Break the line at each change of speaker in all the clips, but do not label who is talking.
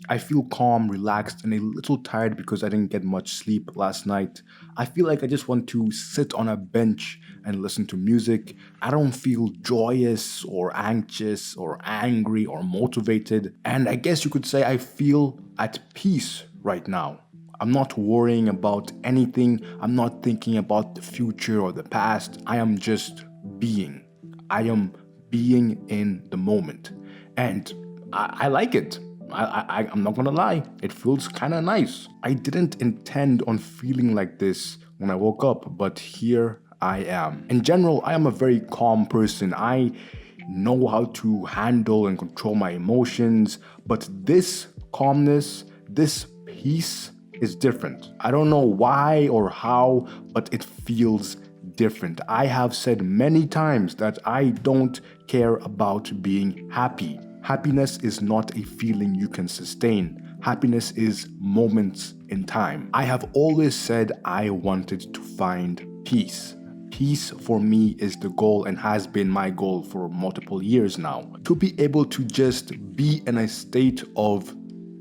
I feel calm, relaxed, and a little tired because I didn't get much sleep last night. I feel like I just want to sit on a bench and listen to music. I don't feel joyous or anxious or angry or motivated. And I guess you could say I feel at peace right now. I'm not worrying about anything. I'm not thinking about the future or the past. I am just being. I am being in the moment. And I like it. I'm not gonna lie, it feels kind of nice. I didn't intend on feeling like this when I woke up, but here I am. In general, I am a very calm person. I know how to handle and control my emotions, but this calmness, this peace is different. I don't know why or how, but it feels different. I have said many times that I don't care about being happy. Happiness is not a feeling you can sustain. Happiness is moments in time. I have always said I wanted to find peace. Peace for me is the goal and has been my goal for multiple years now. To be able to just be in a state of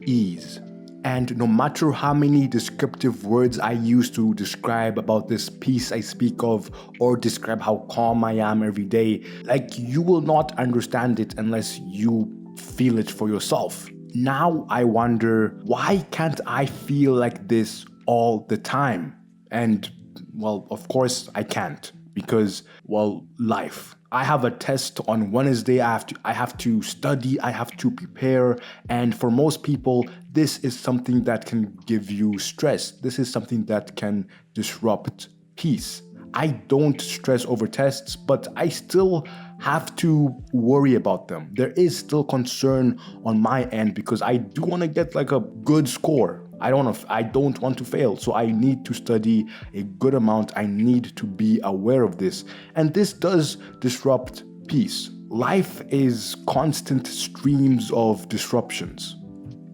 ease. And no matter how many descriptive words I use to describe about this peace I speak of or describe how calm I am every day, like you will not understand it unless you feel it for yourself. Now I wonder, why can't I feel like this all the time? And well, of course I can't because, well, life. I have a test on Wednesday. I have to study, I have to prepare, and for most people, this is something that can give you stress. This is something that can disrupt peace. I don't stress over tests, but I still have to worry about them. There is still concern on my end because I do want to get like a good score. I don't want to fail, so I need to study a good amount. I need to be aware of this. And this does disrupt peace. Life is constant streams of disruptions,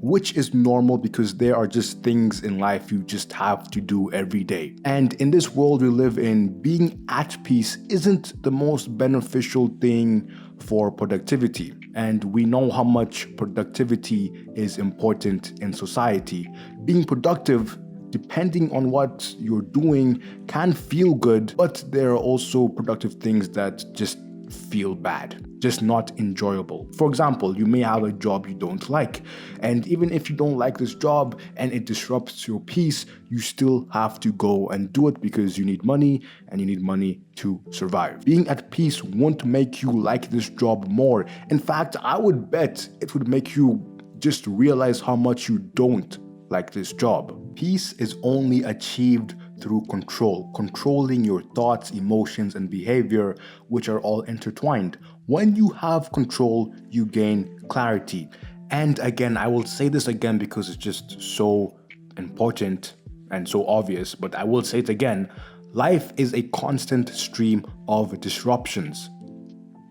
which is normal because there are just things in life you just have to do every day. And in this world we live in, being at peace isn't the most beneficial thing for productivity. And we know how much productivity is important in society. Being productive, depending on what you're doing, can feel good, but there are also productive things that just feel bad, just not enjoyable. For example, you may have a job you don't like, and even if you don't like this job and it disrupts your peace, you still have to go and do it because you need money and you need money to survive. Being at peace won't make you like this job more. In fact, I would bet it would make you just realize how much you don't like this job. Peace is only achieved through control, controlling your thoughts, emotions, and behavior, which are all intertwined. When you have control, you gain clarity. And again, I will say this again because it's just so important and so obvious, but I will say it again. Life is a constant stream of disruptions.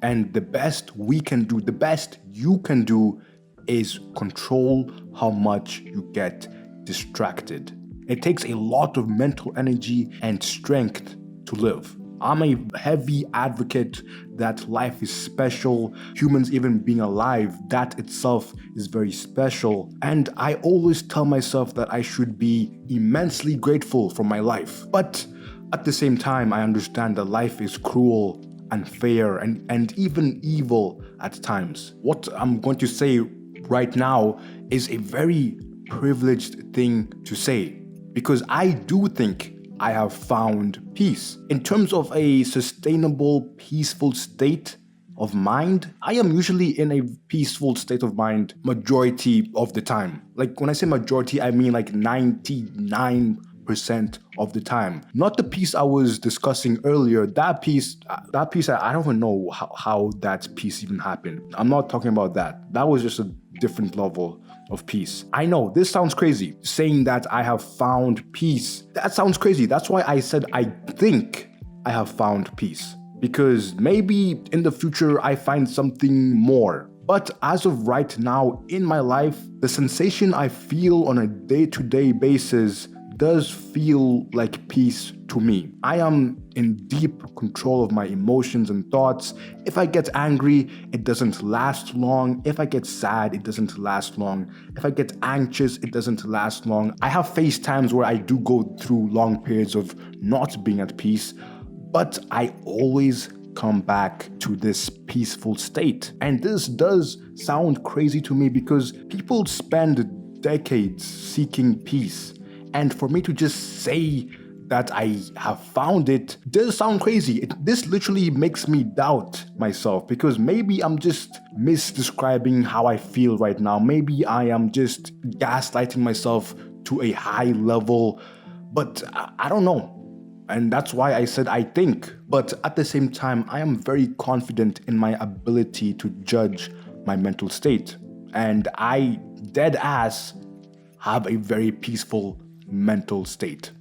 And the best we can do, the best you can do, is control how much you get distracted. It takes a lot of mental energy and strength to live. I'm a heavy advocate that life is special. Humans even being alive, that itself is very special. And I always tell myself that I should be immensely grateful for my life. But at the same time, I understand that life is cruel, unfair, and even evil at times. What I'm going to say right now is a very privileged thing to say, because I do think I have found peace. In terms of a sustainable, peaceful state of mind, I am usually in a peaceful state of mind majority of the time. Like when I say majority, I mean like 99% of the time. Not the peace I was discussing earlier. That peace, I don't even know how that peace even happened. I'm not talking about that. That was just a different level of peace. I know this sounds crazy, saying that I have found peace. That sounds crazy. That's why I said I think I have found peace, because maybe in the future I find something more. But as of right now in my life, the sensation I feel on a day-to-day basis does feel like peace to me. I am in deep control of my emotions and thoughts. If I get angry, it doesn't last long. If I get sad, it doesn't last long. If I get anxious, it doesn't last long. I have faced times where I do go through long periods of not being at peace, but I always come back to this peaceful state. And this does sound crazy to me because people spend decades seeking peace. And for me to just say that I have found it does sound crazy. This literally makes me doubt myself because maybe I'm just misdescribing how I feel right now. Maybe I am just gaslighting myself to a high level, but I don't know. And that's why I said I think. But at the same time, I am very confident in my ability to judge my mental state. And I, dead ass, have a very peaceful mental state.